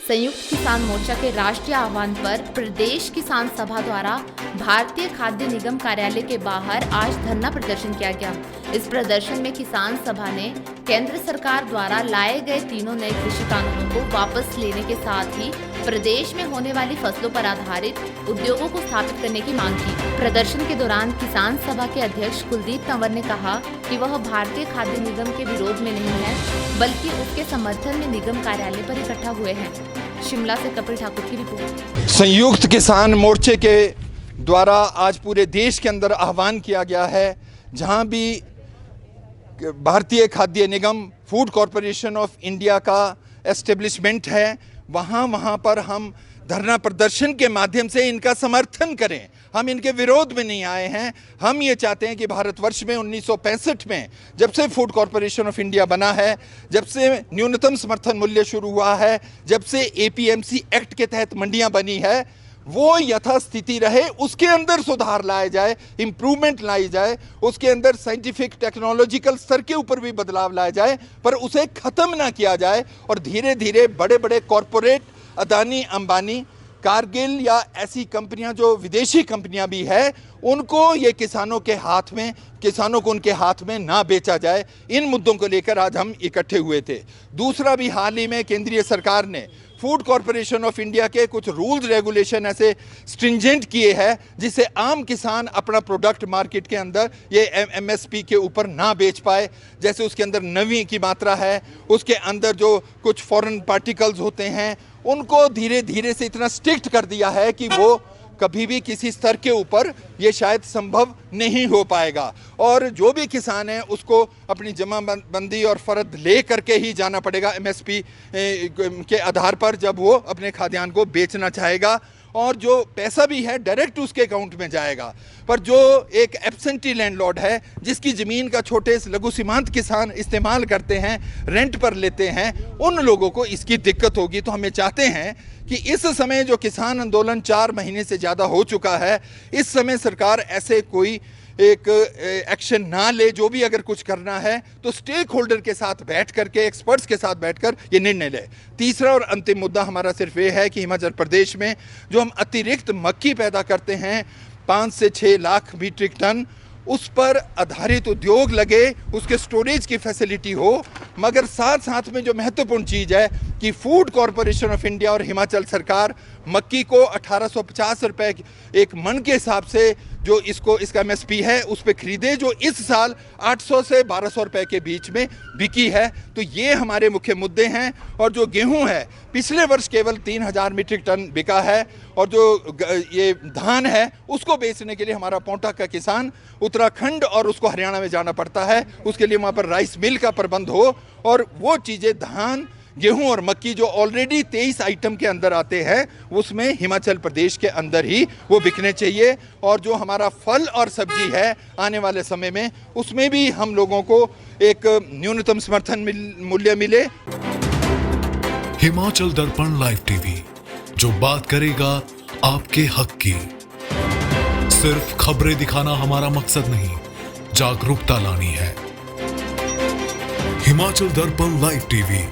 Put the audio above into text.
संयुक्त किसान मोर्चा के राष्ट्रीय आह्वान पर प्रदेश किसान सभा द्वारा भारतीय खाद्य निगम कार्यालय के बाहर आज धरना प्रदर्शन किया गया। इस प्रदर्शन में किसान सभा ने केंद्र सरकार द्वारा लाए गए तीनों नए कृषि कानूनों को वापस लेने के साथ ही प्रदेश में होने वाली फसलों पर आधारित उद्योगों को स्थापित करने की मांग की। प्रदर्शन के दौरान किसान सभा के अध्यक्ष कुलदीप तंवर ने कहा कि वह भारतीय खाद्य निगम के विरोध में नहीं है, बल्कि उसके समर्थन में निगम कार्यालय पर इकट्ठा हुए हैं। शिमला से कपिल ठाकुर की रिपोर्ट। संयुक्त किसान मोर्चे के द्वारा आज पूरे देश के अंदर आह्वान किया गया है, जहां भी भारतीय खाद्य निगम फूड कॉरपोरेशन ऑफ इंडिया का एस्टेब्लिशमेंट है, वहां पर हम धरना प्रदर्शन के माध्यम से इनका समर्थन करें। हम इनके विरोध में नहीं आए हैं। हम ये चाहते हैं कि भारतवर्ष में 1965 में जब से फूड कॉरपोरेशन ऑफ इंडिया बना है, जब से न्यूनतम समर्थन मूल्य शुरू हुआ है, जब से एपीएमसी एक्ट के तहत मंडियां बनी है, वो यथास्थिति रहे, उसके अंदर सुधार लाया जाए, इम्प्रूवमेंट लाई जाए, उसके अंदर साइंटिफिक टेक्नोलॉजिकल स्तर के ऊपर भी बदलाव लाया जाए, पर उसे ख़त्म ना किया जाए और धीरे धीरे बड़े बड़े कॉरपोरेट अदानी अंबानी कारगिल या ऐसी कंपनियां जो विदेशी कंपनियां भी है, उनको ये किसानों को उनके हाथ में ना बेचा जाए। इन मुद्दों को लेकर आज हम इकट्ठे हुए थे। दूसरा भी हाल ही में केंद्रीय सरकार ने फूड कॉरपोरेशन ऑफ इंडिया के कुछ रूल्स रेगुलेशन ऐसे स्ट्रिंजेंट किए हैं जिससे आम किसान अपना प्रोडक्ट मार्केट के अंदर ये एमएसपी के ऊपर ना बेच पाए। जैसे उसके अंदर नमी की मात्रा है, उसके अंदर जो कुछ फॉरेन पार्टिकल्स होते हैं, उनको धीरे धीरे से इतना स्ट्रिक्ट कर दिया है कि वो कभी भी किसी स्तर के ऊपर ये शायद संभव नहीं हो पाएगा। और जो भी किसान है उसको अपनी जमाबंदी और फर्द ले करके ही जाना पड़ेगा एमएसपी के आधार पर जब वो अपने खाद्यान्न को बेचना चाहेगा, और जो पैसा भी है डायरेक्ट उसके अकाउंट में जाएगा। पर जो एक एब्सेंटी लैंडलॉर्ड है, जिसकी ज़मीन का छोटे लघु सीमांत किसान इस्तेमाल करते हैं, रेंट पर लेते हैं, उन लोगों को इसकी दिक्कत होगी। तो हमें चाहते हैं कि इस समय जो किसान आंदोलन 4 महीने से ज़्यादा हो चुका है, इस समय सरकार ऐसे कोई एक एक्शन ना ले। जो भी अगर कुछ करना है तो स्टेक होल्डर के साथ बैठ करके, एक्सपर्ट्स के साथ बैठकर ये निर्णय ले। तीसरा और अंतिम मुद्दा हमारा सिर्फ ये है कि हिमाचल प्रदेश में जो हम अतिरिक्त मक्की पैदा करते हैं 5 से 6 लाख मीट्रिक टन, उस पर आधारित उद्योग लगे, उसके स्टोरेज की फैसिलिटी हो। मगर साथ साथ में जो महत्वपूर्ण चीज़ है कि फूड कॉरपोरेशन ऑफ इंडिया और हिमाचल सरकार मक्की को 1850 रुपये एक मन के हिसाब से जो इसका एमएसपी है उस पर खरीदे, जो इस साल 800 से 1200 रुपये के बीच में बिकी है। तो ये हमारे मुख्य मुद्दे हैं। और जो गेहूं है, पिछले वर्ष केवल 3000 मीट्रिक टन बिका है, और जो ये धान है उसको बेचने के लिए हमारा पौंटा का किसान उत्तराखंड और उसको हरियाणा में जाना पड़ता है। उसके लिए वहाँ पर राइस मिल का प्रबंध हो, और वो चीज़ें धान, गेहूं और मक्की जो ऑलरेडी 23 आइटम के अंदर आते हैं, उसमें हिमाचल प्रदेश के अंदर ही वो बिकने चाहिए। और जो हमारा फल और सब्जी है आने वाले समय में, उसमें भी हम लोगों को एक न्यूनतम समर्थन मूल्य मिले। हिमाचल दर्पण लाइव टीवी, जो बात करेगा आपके हक की। सिर्फ खबरें दिखाना हमारा मकसद नहीं, जागरूकता लानी है। हिमाचल दर्पण लाइव टीवी